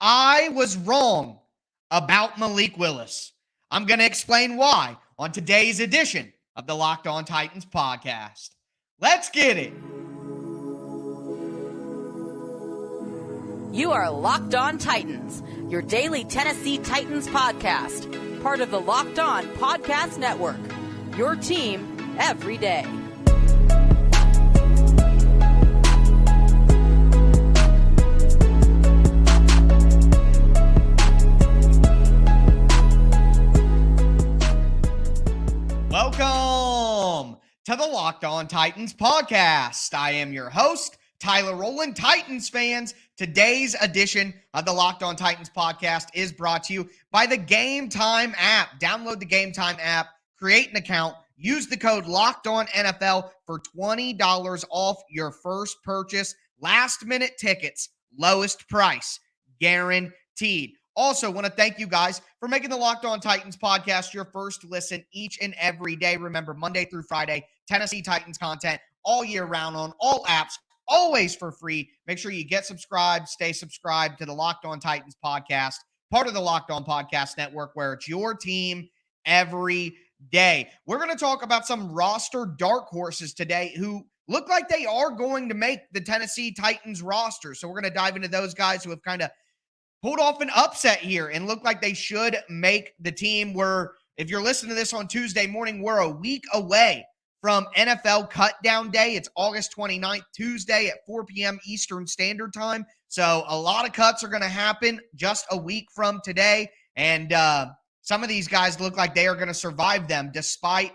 I was wrong about Malik Willis. I'm going to explain why on today's edition of the Locked On Titans podcast. Let's get it. You are Locked On Titans, your daily Tennessee Titans podcast, part of the Locked On Podcast Network, your team every day. Welcome to the Locked On Titans podcast. I am your host, Tyler Rowland. Titans fans, today's edition of the Locked On Titans podcast is brought to you by the Game Time app. Download the Game Time app, create an account, use the code LOCKEDONNFL for $20 off your first purchase. Last minute tickets, lowest price, guaranteed. Also, want to thank you guys for making the Locked On Titans podcast your first listen each and every day. Remember, Monday through Friday, Tennessee Titans content all year round on all apps, always for free. Make sure you get subscribed, stay subscribed to the Locked On Titans podcast, part of the Locked On Podcast Network, where it's your team every day. We're going to talk about some roster dark horses today who look like they are going to make the Tennessee Titans roster. So we're going to dive into those guys who have kind of pulled off an upset here and look like they should make the team. If you're listening to this on Tuesday morning, we're a week away from NFL Cutdown Day. It's August 29th, Tuesday at 4 p.m. Eastern Standard Time. So a lot of cuts are going to happen just a week from today. And some of these guys look like they are going to survive them despite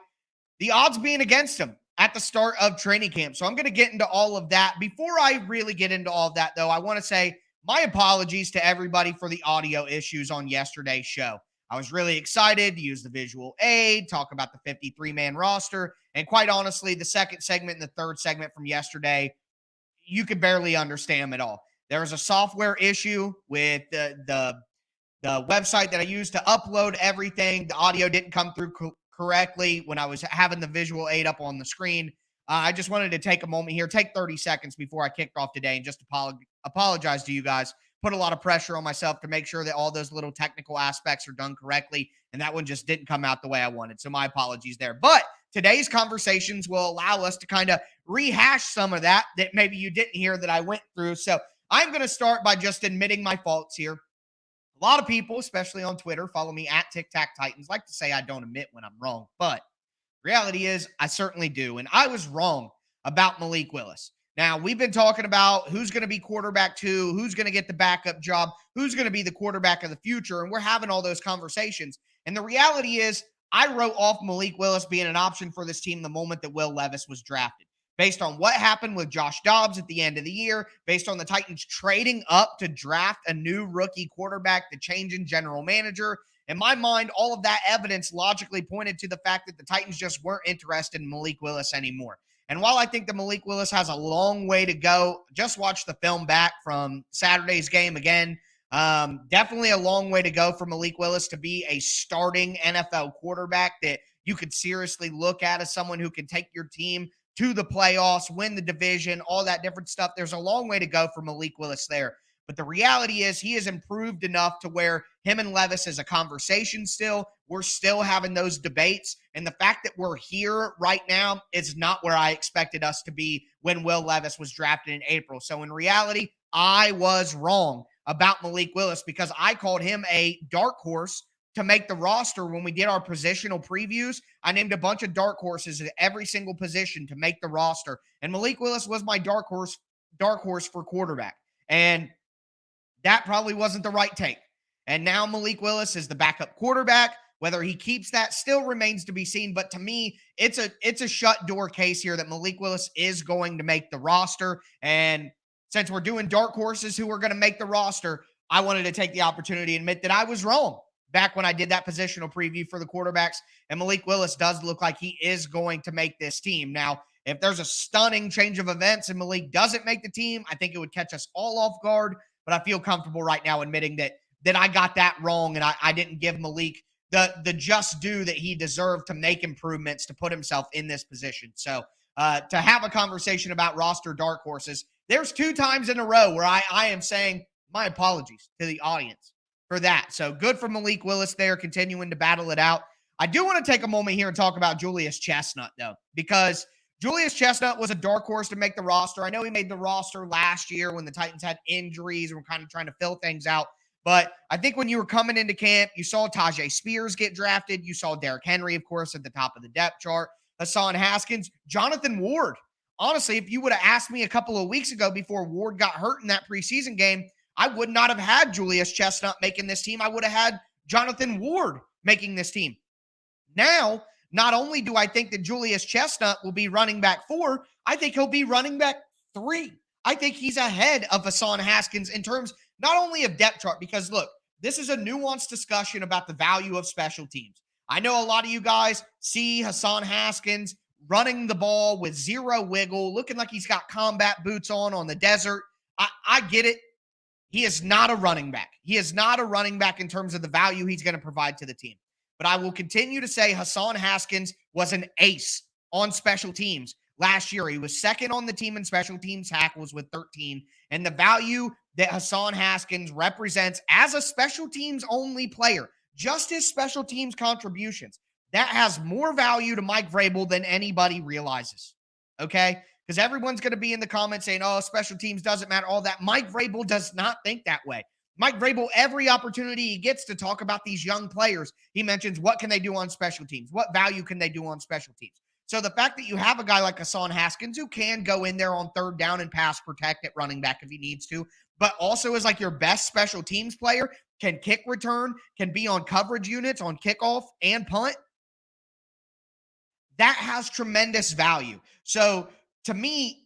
the odds being against them at the start of training camp. So I'm going to get into all of that. Before I really get into all of that, though, I want to say my apologies to everybody for the audio issues on yesterday's show. I was really excited to use the visual aid, talk about the 53-man roster, and quite honestly, the second segment and the third segment from yesterday, you could barely understand them at all. There was a software issue with the website that I used to upload everything. The audio didn't come through correctly when I was having the visual aid up on the screen. I just wanted to take a moment here, take 30 seconds before I kicked off today and just apologize to you guys. Put a lot of pressure on myself to make sure that all those little technical aspects are done correctly, and that one just didn't come out the way I wanted. So my apologies there. But today's conversations will allow us to kind of rehash some of that maybe you didn't hear that I went through. So I'm going to start by just admitting my faults here. A lot of people, especially on Twitter, follow me at Tic Tac Titans, like to say I don't admit when I'm wrong, but reality is I certainly do. And I was wrong about Malik Willis. Now, we've been talking about who's going to be quarterback 2, who's going to get the backup job, who's going to be the quarterback of the future, and we're having all those conversations. And the reality is I wrote off Malik Willis being an option for this team the moment that Will Levis was drafted. Based on what happened with Josh Dobbs at the end of the year, based on the Titans trading up to draft a new rookie quarterback, the change in general manager, in my mind, all of that evidence logically pointed to the fact that the Titans just weren't interested in Malik Willis anymore. And while I think that Malik Willis has a long way to go, just watch the film back from Saturday's game again. Definitely a long way to go for Malik Willis to be a starting NFL quarterback that you could seriously look at as someone who can take your team to the playoffs, win the division, all that different stuff. There's a long way to go for Malik Willis there. But the reality is he has improved enough to where him and Levis is a conversation still. We're still having those debates. And the fact that we're here right now is not where I expected us to be when Will Levis was drafted in April. So in reality, I was wrong about Malik Willis because I called him a dark horse to make the roster when we did our positional previews. I named a bunch of dark horses at every single position to make the roster. And Malik Willis was my dark horse for quarterback. And that probably wasn't the right take. And now Malik Willis is the backup quarterback. Whether he keeps that still remains to be seen. But to me, it's a shut door case here that Malik Willis is going to make the roster. And since we're doing dark horses who are going to make the roster, I wanted to take the opportunity and admit that I was wrong back when I did that positional preview for the quarterbacks. And Malik Willis does look like he is going to make this team. Now, if there's a stunning change of events and Malik doesn't make the team, I think it would catch us all off guard. But I feel comfortable right now admitting that I got that wrong and I didn't give Malik the just due that he deserved to make improvements to put himself in this position. So to have a conversation about roster dark horses, there's 2 times in a row where I am saying My apologies to the audience for that. So good for Malik Willis there, continuing to battle it out. I do want to take a moment here and talk about Julius Chestnut, though, because Julius Chestnut was a dark horse to make the roster. I know he made the roster last year when the Titans had injuries and were kind of trying to fill things out. But I think when you were coming into camp, you saw Tajay Spears get drafted. You saw Derrick Henry, of course, at the top of the depth chart. Hassan Haskins, Jonathan Ward. Honestly, if you would have asked me a couple of weeks ago before Ward got hurt in that preseason game, I would not have had Julius Chestnut making this team. I would have had Jonathan Ward making this team. Now, not only do I think that Julius Chestnut will be running back 4, I think he'll be running back 3. I think he's ahead of Hassan Haskins in terms not only of depth chart, because look, this is a nuanced discussion about the value of special teams. I know a lot of you guys see Hassan Haskins running the ball with zero wiggle, looking like he's got combat boots on the desert. I get it. He is not a running back. He is not a running back in terms of the value he's going to provide to the team. But I will continue to say Hassan Haskins was an ace on special teams last year. He was second on the team in special teams tackles with 13. And the value that Hassan Haskins represents as a special teams only player, just his special teams contributions, that has more value to Mike Vrabel than anybody realizes. Okay? Because everyone's going to be in the comments saying, oh, special teams doesn't matter, all that. Mike Vrabel does not think that way. Mike Vrabel, every opportunity he gets to talk about these young players, he mentions what can they do on special teams? What value can they do on special teams? So the fact that you have a guy like Hassan Haskins who can go in there on third down and pass protect at running back if he needs to, but also is like your best special teams player, can kick return, can be on coverage units, on kickoff and punt, that has tremendous value. So to me,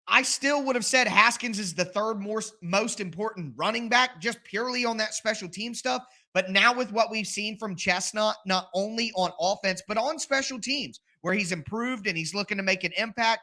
I still would have said Haskins is the third most important running back, just purely on that special team stuff. But now with what we've seen from Chestnut, not only on offense, but on special teams, where he's improved and he's looking to make an impact,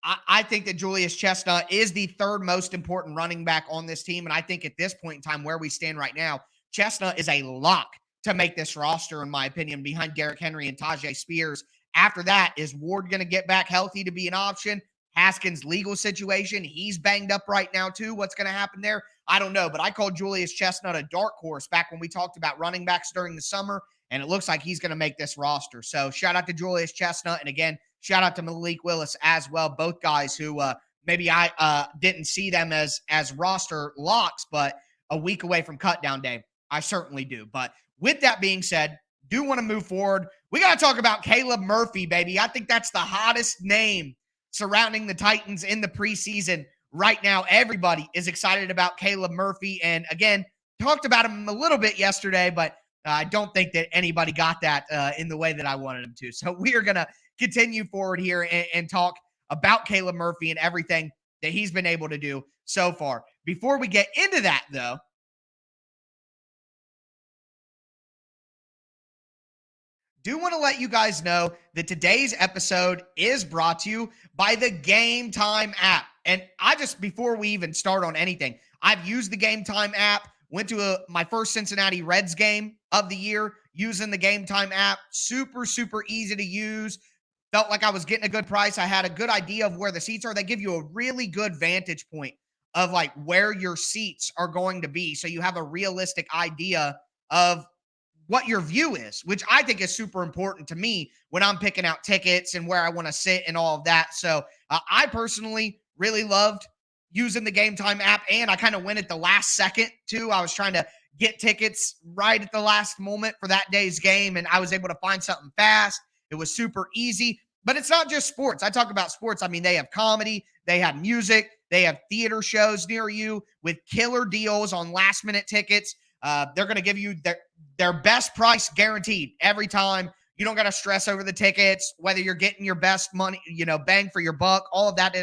I think that Julius Chestnut is the third most important running back on this team. And I think at this point in time, where we stand right now, Chestnut is a lock to make this roster, in my opinion, behind Derrick Henry and Tajay Spears. After that, is Ward going to get back healthy to be an option? Haskins' legal situation, he's banged up right now too. What's going to happen there? I don't know, but I called Julius Chestnut a dark horse back when we talked about running backs during the summer, and it looks like he's going to make this roster. So shout out to Julius Chestnut, and again, shout out to Malik Willis as well, both guys who maybe I didn't see them as roster locks, but a week away from cutdown day, I certainly do. But with that being said, do want to move forward. We got to talk about Caleb Murphy, baby. I think that's the hottest name surrounding the Titans in the preseason right now. Everybody is excited about Caleb Murphy. And again, talked about him a little bit yesterday, but I don't think that anybody got that in the way that I wanted him to. So we are going to continue forward here and talk about Caleb Murphy and everything that he's been able to do so far. Before we get into that, though, do want to let you guys know that today's episode is brought to you by the Game Time app. And before we even start on anything, I've used the Game Time app, went to my first Cincinnati Reds game of the year using the Game Time app. Super, super easy to use. Felt like I was getting a good price. I had a good idea of where the seats are. They give you a really good vantage point of like where your seats are going to be. So you have a realistic idea of what your view is, which I think is super important to me when I'm picking out tickets and where I want to sit and all of that. So I personally really loved using the Game Time app, and I kind of went at the last second too. I was trying to get tickets right at the last moment for that day's game, and I was able to find something fast. It was super easy, but it's not just sports. I talk about sports. I mean, they have comedy, they have music, they have theater shows near you with killer deals on last minute tickets. They're going to give you their best price guaranteed every time. You don't got to stress over the tickets, whether you're getting your best money, bang for your buck, all of that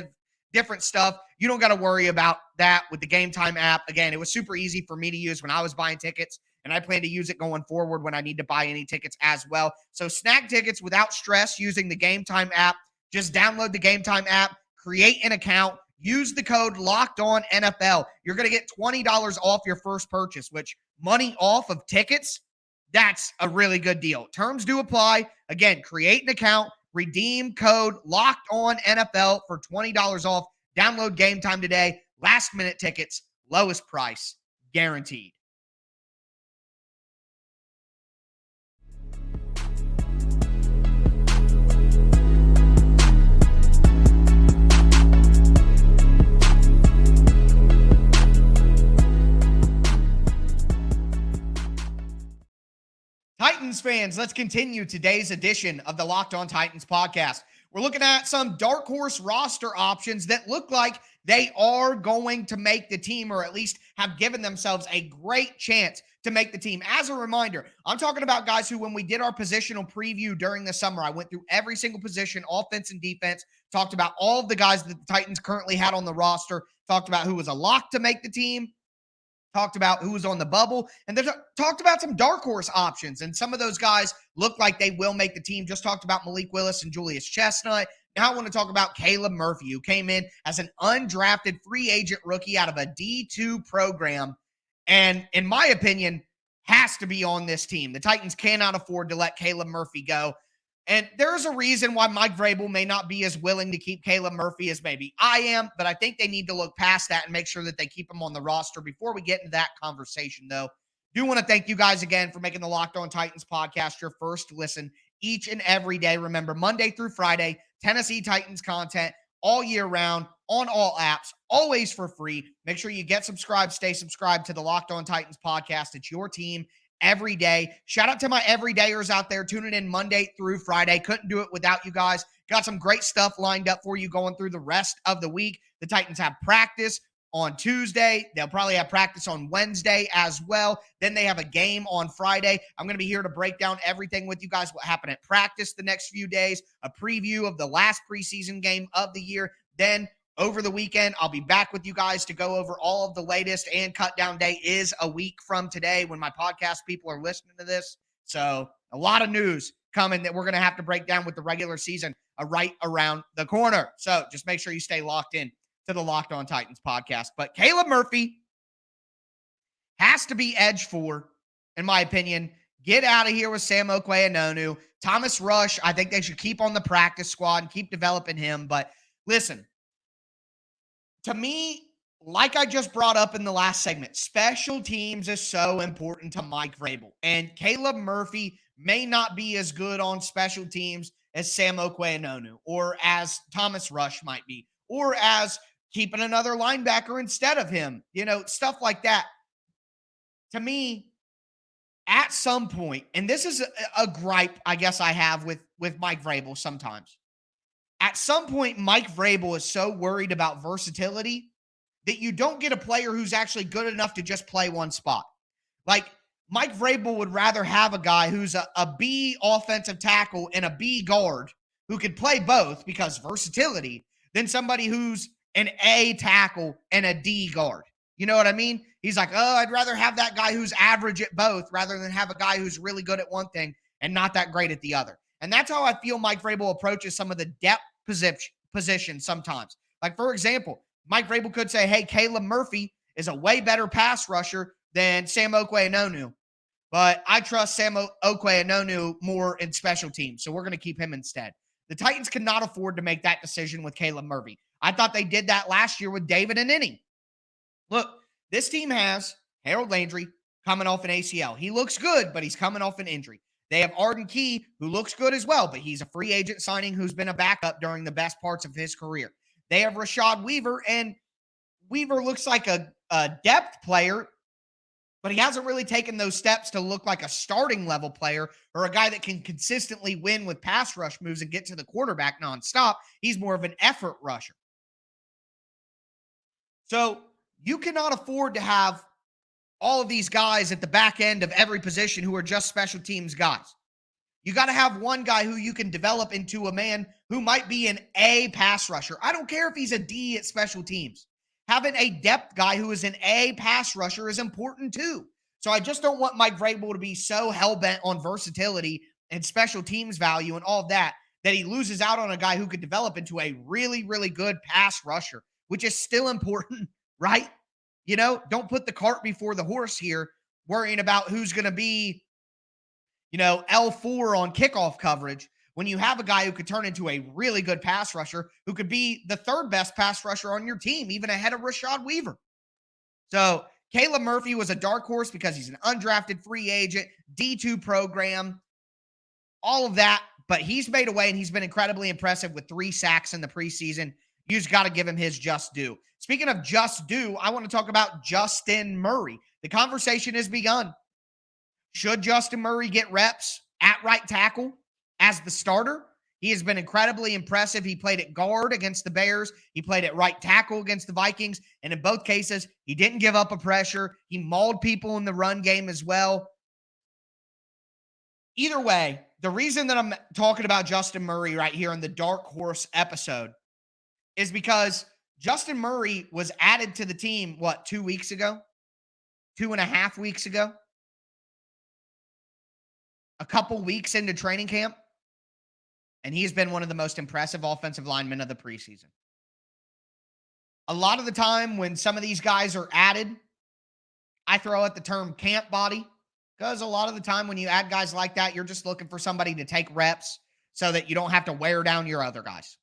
different stuff. You don't got to worry about that with the Game Time app. Again, it was super easy for me to use when I was buying tickets, and I plan to use it going forward when I need to buy any tickets as well. So snag tickets without stress using the Game Time app. Just download the Game Time app, create an account, use the code LOCKEDONNFL. You're going to get $20 off your first purchase, which money off of tickets, that's a really good deal. Terms do apply. Again, create an account, redeem code LOCKEDONNFL for $20 off. Download Game Time today. Last minute tickets, lowest price guaranteed. Titans fans, let's continue today's edition of the Locked On Titans podcast. We're looking at some dark horse roster options that look like they are going to make the team, or at least have given themselves a great chance to make the team. As a reminder, I'm talking about guys who, when we did our positional preview during the summer, I went through every single position, offense and defense, talked about all of the guys that the Titans currently had on the roster, talked about who was a lock to make the team, talked about who was on the bubble, and then talked about some dark horse options. And some of those guys look like they will make the team. Just talked about Malik Willis and Julius Chestnut. Now I want to talk about Caleb Murphy, who came in as an undrafted free agent rookie out of a D2 program. And in my opinion, has to be on this team. The Titans cannot afford to let Caleb Murphy go. And there's a reason why Mike Vrabel may not be as willing to keep Caleb Murphy as maybe I am, but I think they need to look past that and make sure that they keep him on the roster. Before we get into that conversation, though, do want to thank you guys again for making the Locked On Titans podcast your first listen each and every day. Remember, Monday through Friday, Tennessee Titans content all year round on all apps, always for free. Make sure you get subscribed, stay subscribed to the Locked On Titans podcast. It's your team every day. Shout out to my everydayers out there tuning in Monday through Friday. Couldn't do it without you guys. Got some great stuff lined up for you going through the rest of the week. The Titans have practice on Tuesday. They'll probably have practice on Wednesday as well. Then they have a game on Friday. I'm going to be here to break down everything with you guys, what happened at practice the next few days, a preview of the last preseason game of the year. Then over the weekend, I'll be back with you guys to go over all of the latest, and cutdown day is a week from today when my podcast people are listening to this. So a lot of news coming that we're going to have to break down with the regular season right around the corner. So just make sure you stay locked in to the Locked On Titans podcast. But Caleb Murphy has to be edge 4, in my opinion. Get out of here with Sam Okwe-Anonu. Thomas Rush, I think they should keep on the practice squad and keep developing him. But listen, to me, like I just brought up in the last segment, special teams is so important to Mike Vrabel. And Caleb Murphy may not be as good on special teams as Sam Okwe-Anonu, or as Thomas Rush might be, or as keeping another linebacker instead of him, stuff like that. To me, at some point, and this is a gripe I guess I have with Mike Vrabel sometimes. At some point, Mike Vrabel is so worried about versatility that you don't get a player who's actually good enough to just play one spot. Like, Mike Vrabel would rather have a guy who's a B offensive tackle and a B guard who could play both because versatility than somebody who's an A tackle and a D guard. You know what I mean? He's like, I'd rather have that guy who's average at both rather than have a guy who's really good at one thing and not that great at the other. And that's how I feel Mike Vrabel approaches some of the depth positions sometimes. Like, for example, Mike Vrabel could say, hey, Caleb Murphy is a way better pass rusher than Sam Okwe-Anonu, but I trust Sam Okwe-Anonu more in special teams, so we're going to keep him instead. The Titans cannot afford to make that decision with Caleb Murphy. I thought they did that last year with David Anini. Look, this team has Harold Landry coming off an ACL. He looks good, but he's coming off an injury. They have Arden Key, who looks good as well, but he's a free agent signing who's been a backup during the best parts of his career. They have Rashad Weaver, and Weaver looks like a depth player, but he hasn't really taken those steps to look like a starting level player or a guy that can consistently win with pass rush moves and get to the quarterback nonstop. He's more of an effort rusher. So you cannot afford to have all of these guys at the back end of every position who are just special teams guys. You got to have one guy who you can develop into a man who might be an A pass rusher. I don't care if he's a D at special teams. Having a depth guy who is an A pass rusher is important too. So I just don't want Mike Vrabel to be so hell-bent on versatility and special teams value and all of that he loses out on a guy who could develop into a really, really good pass rusher, which is still important, right? Don't put the cart before the horse here, worrying about who's going to be, L4 on kickoff coverage when you have a guy who could turn into a really good pass rusher who could be the third best pass rusher on your team, even ahead of Rashad Weaver. So Caleb Murphy was a dark horse because he's an undrafted free agent, D2 program, all of that. But he's made a way, and he's been incredibly impressive with 3 sacks in the preseason. You just got to give him his just due. Speaking of just due, I want to talk about Justin Murray. The conversation has begun. Should Justin Murray get reps at right tackle as the starter? He has been incredibly impressive. He played at guard against the Bears. He played at right tackle against the Vikings. And in both cases, he didn't give up a pressure. He mauled people in the run game as well. Either way, the reason that I'm talking about Justin Murray right here in the Dark Horse episode is because Justin Murray was added to the team, 2 weeks ago? 2.5 weeks ago? A couple weeks into training camp? And he's been one of the most impressive offensive linemen of the preseason. A lot of the time when some of these guys are added, I throw out the term camp body, because a lot of the time when you add guys like that, you're just looking for somebody to take reps so that you don't have to wear down your other guys.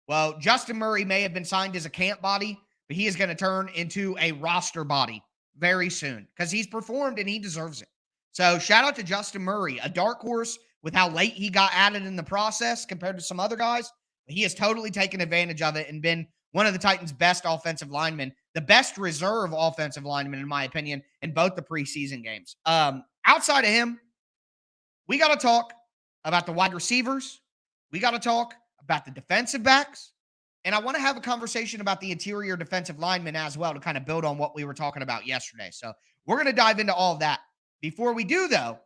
Well, Justin Murray may have been signed as a camp body, but he is going to turn into a roster body very soon because he's performed and he deserves it. So shout out to Justin Murray, a dark horse with how late he got added in the process compared to some other guys. He has totally taken advantage of it and been one of the Titans' best offensive linemen, the best reserve offensive lineman, in my opinion, in both the preseason games. Outside of him, we got to talk about the wide receivers. We got to talk about the defensive backs. And I want to have a conversation about the interior defensive linemen as well to kind of build on what we were talking about yesterday. So we're going to dive into all of that. Before we do, though,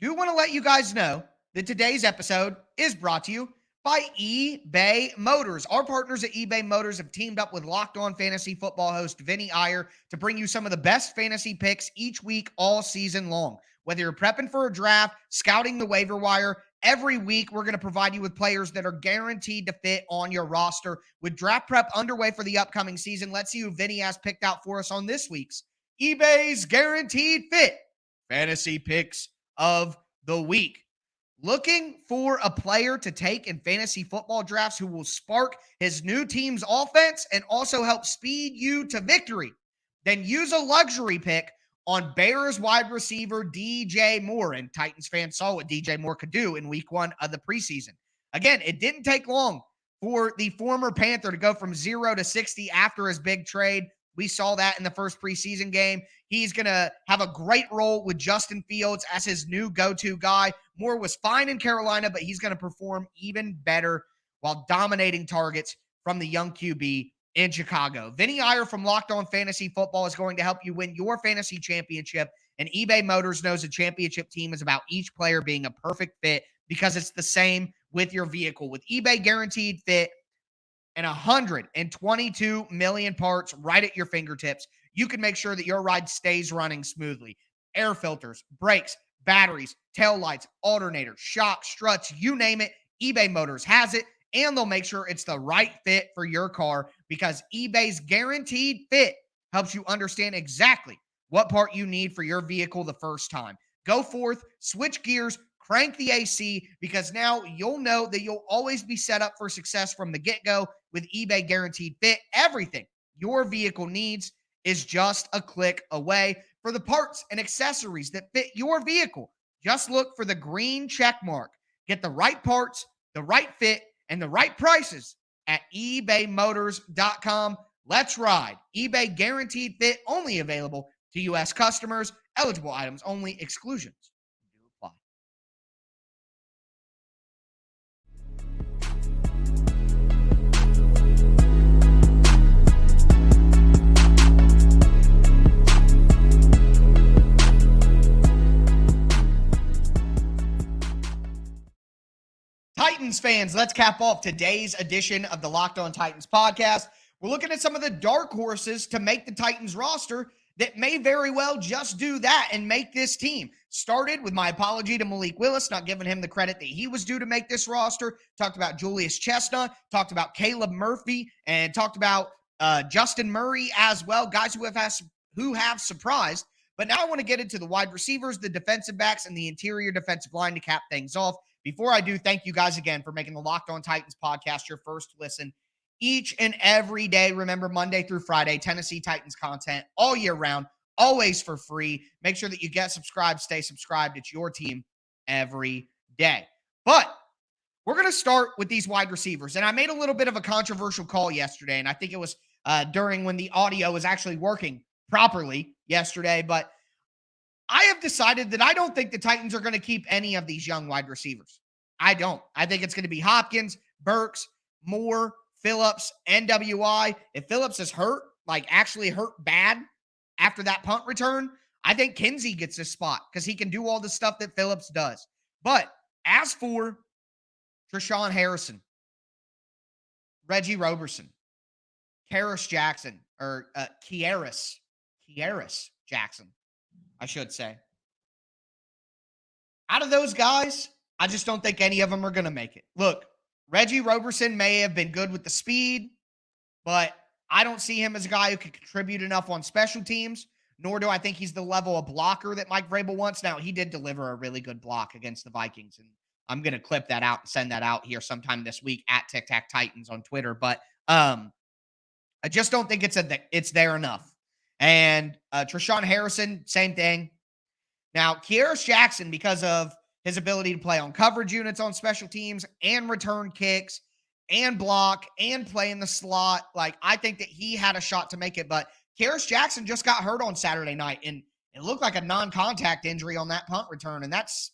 do want to let you guys know that today's episode is brought to you by eBay Motors. Our partners at eBay Motors have teamed up with Locked On Fantasy Football host Vinny Iyer to bring you some of the best fantasy picks each week all season long. Whether you're prepping for a draft, scouting the waiver wire, every week we're going to provide you with players that are guaranteed to fit on your roster. With draft prep underway for the upcoming season, let's see who Vinny has picked out for us on this week's eBay's Guaranteed Fit Fantasy Picks of the Week. Looking for a player to take in fantasy football drafts who will spark his new team's offense and also help speed you to victory? Then use a luxury pick on Bears wide receiver DJ Moore. And Titans fans saw what DJ Moore could do in week 1 of the preseason. Again, it didn't take long for the former Panther to go from 0 to 60 after his big trade. We saw that in the first preseason game. He's going to have a great role with Justin Fields as his new go-to guy. Moore was fine in Carolina, but he's going to perform even better while dominating targets from the young QB in Chicago. Vinny Iyer from Locked On Fantasy Football is going to help you win your fantasy championship. And eBay Motors knows a championship team is about each player being a perfect fit because it's the same with your vehicle. With eBay Guaranteed Fit, and 122 million parts right at your fingertips, you can make sure that your ride stays running smoothly. Air filters, brakes, batteries, tail lights, alternators, shocks, struts, you name it, eBay Motors has it, and they'll make sure it's the right fit for your car because eBay's Guaranteed Fit helps you understand exactly what part you need for your vehicle the first time. Go forth, switch gears, crank the AC, because now you'll know that you'll always be set up for success from the get-go with eBay Guaranteed Fit. Everything your vehicle needs is just a click away. For the parts and accessories that fit your vehicle, just look for the green check mark. Get the right parts, the right fit, and the right prices at ebaymotors.com. Let's ride. eBay Guaranteed Fit, only available to U.S. customers. Eligible items only. Exclusions do apply. Titans fans, let's cap off today's edition of the Locked On Titans podcast. We're looking at some of the dark horses to make the Titans roster that may very well just do that and make this team. Started with my apology to Malik Willis, not giving him the credit that he was due to make this roster. Talked about Julius Chestnut, talked about Caleb Murphy, and talked about Justin Murray as well, guys who have surprised. But now I want to get into the wide receivers, the defensive backs, and the interior defensive line to cap things off. Before I do, thank you guys again for making the Locked On Titans podcast your first listen each and every day. Remember, Monday through Friday, Tennessee Titans content all year round, always for free. Make sure that you get subscribed, stay subscribed. It's your team every day. But we're going to start with these wide receivers. And I made a little bit of a controversial call yesterday, and I think it was during when the audio was actually working properly yesterday. But I have decided that I don't think the Titans are going to keep any of these young wide receivers. I don't. I think it's going to be Hopkins, Burks, Moore, Phillips, NWI. If Phillips is hurt, like actually hurt bad after that punt return, I think Kinsey gets this spot because he can do all the stuff that Phillips does. But as for Treshaun Harrison, Reggie Roberson, Kearis Jackson, or Kearis Jackson, I should say. Out of those guys, I just don't think any of them are going to make it. Look, Reggie Roberson may have been good with the speed, but I don't see him as a guy who can contribute enough on special teams, nor do I think he's the level of blocker that Mike Vrabel wants. Now, he did deliver a really good block against the Vikings, and I'm going to clip that out and send that out here sometime this week at Tic Tac Titans on Twitter. But I just don't think it's there enough. And Treshaun Harrison, same thing. Now, Kearis Jackson, because of his ability to play on coverage units on special teams and return kicks and block and play in the slot, like I think that he had a shot to make it. But Kearis Jackson just got hurt on Saturday night, and it looked like a non-contact injury on that punt return, and that's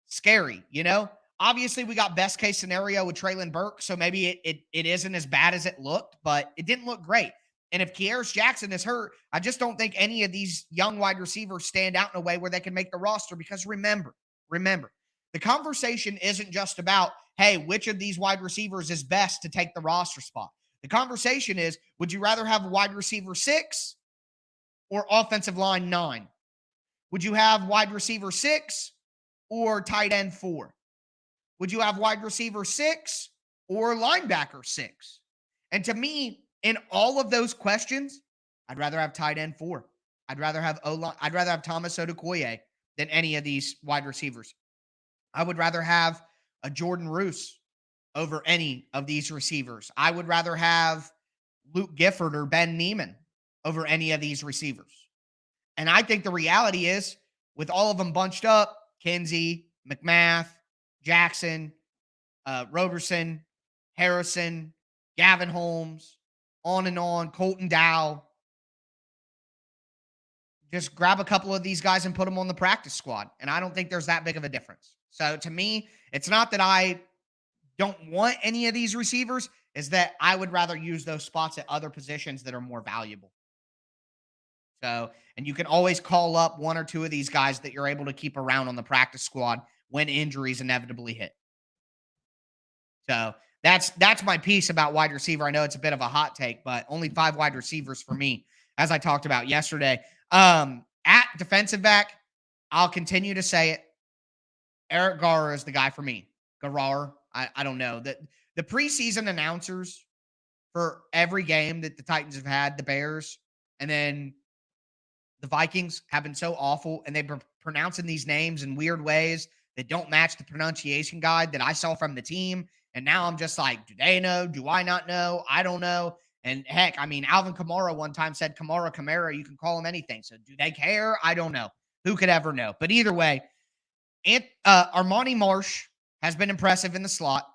scary, you know? Obviously, we got best case scenario with Treylon Burke, so maybe it isn't as bad as it looked, but it didn't look great. And if Kearis Jackson is hurt, I just don't think any of these young wide receivers stand out in a way where they can make the roster. Because remember, the conversation isn't just about, hey, which of these wide receivers is best to take the roster spot. The conversation is, would you rather have a wide receiver 6 or offensive line 9? Would you have wide receiver 6 or tight end 4? Would you have wide receiver 6 or linebacker 6? And to me, in all of those questions, I'd rather have tight end 4. I'd rather have Thomas Odukoye than any of these wide receivers. I would rather have a Jordan Roos over any of these receivers. I would rather have Luke Gifford or Ben Neiman over any of these receivers. And I think the reality is, with all of them bunched up, Kinsey, McMath, Jackson, Roberson, Harrison, Gavin Holmes, on and on, Colton Dow. Just grab a couple of these guys and put them on the practice squad. And I don't think there's that big of a difference. So to me, it's not that I don't want any of these receivers, is that I would rather use those spots at other positions that are more valuable. So, and you can always call up one or two of these guys that you're able to keep around on the practice squad when injuries inevitably hit. So that's my piece about wide receiver. I know it's a bit of a hot take, but only 5 wide receivers for me, as I talked about yesterday. At defensive back, I'll continue to say it. Eric Garror is the guy for me. Garror, I don't know. The preseason announcers for every game that the Titans have had, the Bears, and then the Vikings, have been so awful, and they've been pronouncing these names in weird ways that don't match the pronunciation guide that I saw from the team. And now I'm just like, do they know? Do I not know? I don't know. And heck, I mean, Alvin Kamara one time said Kamara, you can call him anything. So do they care? I don't know. Who could ever know? But either way, Armani Marsh has been impressive in the slot.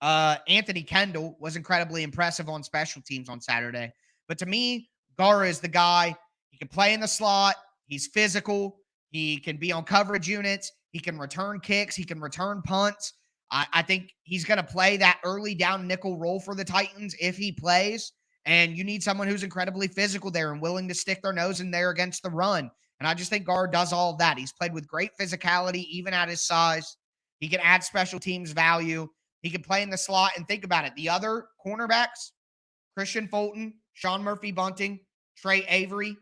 Anthony Kendall was incredibly impressive on special teams on Saturday. But to me, Garror is the guy. He can play in the slot. He's physical. He can be on coverage units. He can return kicks. He can return punts. I think he's going to play that early down nickel role for the Titans if he plays. And you need someone who's incredibly physical there and willing to stick their nose in there against the run. And I just think Garror does all of that. He's played with great physicality, even at his size. He can add special teams value. He can play in the slot. And think about it. The other cornerbacks, Christian Fulton, Sean Murphy-Bunting, Trey Avery.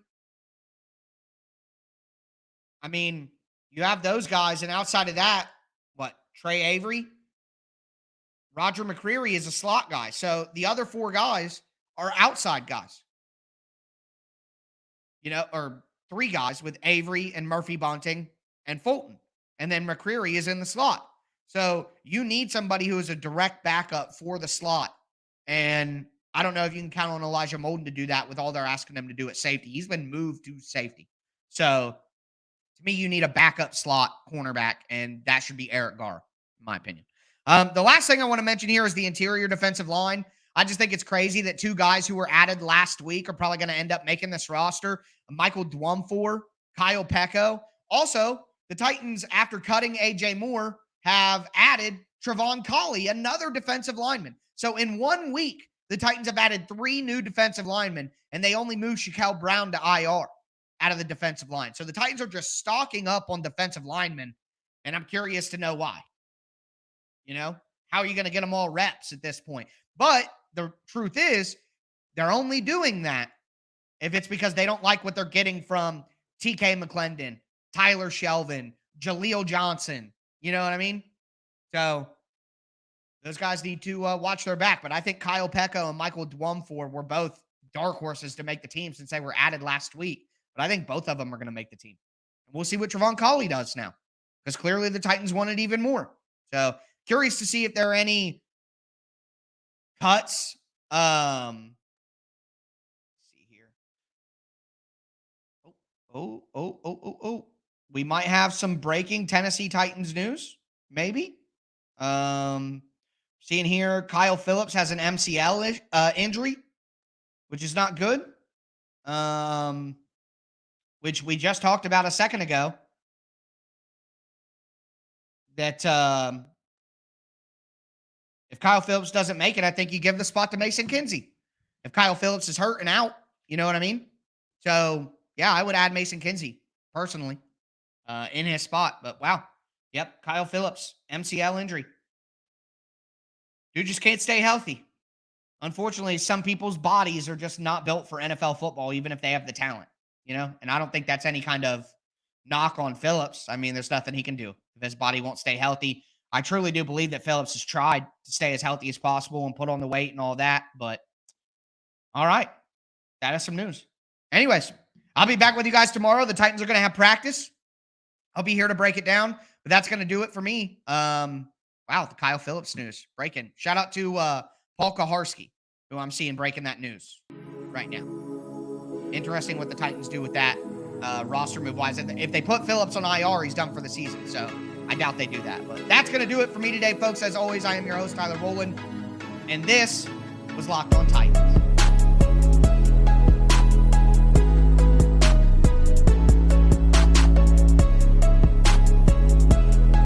I mean, you have those guys. And outside of that, Trey Avery? Roger McCreary is a slot guy. So the other 4 guys are outside guys. Or three guys with Avery and Murphy Bunting and Fulton. And then McCreary is in the slot. So you need somebody who is a direct backup for the slot. And I don't know if you can count on Elijah Molden to do that with all they're asking him to do at safety. He's been moved to safety. So to me, you need a backup slot cornerback, and that should be Eric Garr, in my opinion. The last thing I want to mention here is the interior defensive line. I just think it's crazy that two guys who were added last week are probably going to end up making this roster. Michael Dwumfor, Kyle Pecco. Also, the Titans, after cutting A.J. Moore, have added Trevon Colley, another defensive lineman. So in 1 week, the Titans have added 3 new defensive linemen, and they only moved Shaquille Brown to IR out of the defensive line. So the Titans are just stocking up on defensive linemen, and I'm curious to know why. You know, how are you going to get them all reps at this point? But the truth is, they're only doing that if it's because they don't like what they're getting from TK McClendon, Tyler Shelvin, Jaleel Johnson. You know what I mean? So those guys need to watch their back. But I think Kyle Pecco and Michael Dwumfor were both dark horses to make the team since they were added last week. But I think both of them are going to make the team. And we'll see what Trevon Colley does now, because clearly the Titans wanted even more. So curious to see if there are any cuts. Let's see here. We might have some breaking Tennessee Titans news. Maybe. Seeing here, Kyle Phillips has an MCL injury, which is not good. Which we just talked about a second ago. That if Kyle Phillips doesn't make it, I think you give the spot to Mason Kinsey. If Kyle Phillips is hurt and out, you know what I mean? So, yeah, I would add Mason Kinsey, personally, in his spot. But, wow. Yep, Kyle Phillips, MCL injury. Dude just can't stay healthy. Unfortunately, some people's bodies are just not built for NFL football, even if they have the talent, you know? And I don't think that's any kind of knock on Phillips. I mean, there's nothing he can do if his body won't stay healthy. I truly do believe that Phillips has tried to stay as healthy as possible and put on the weight and all that. But, all right, that is some news. Anyways, I'll be back with you guys tomorrow. The Titans are going to have practice. I'll be here to break it down. But that's going to do it for me. Wow, the Kyle Phillips news breaking. Shout out to Paul Kaharski, who I'm seeing breaking that news right now. Interesting what the Titans do with that roster move-wise. If they put Phillips on IR, he's done for the season. So I doubt they do that. But that's going to do it for me today, folks. As always, I am your host, Tyler Rowland. And this was Locked On Titans.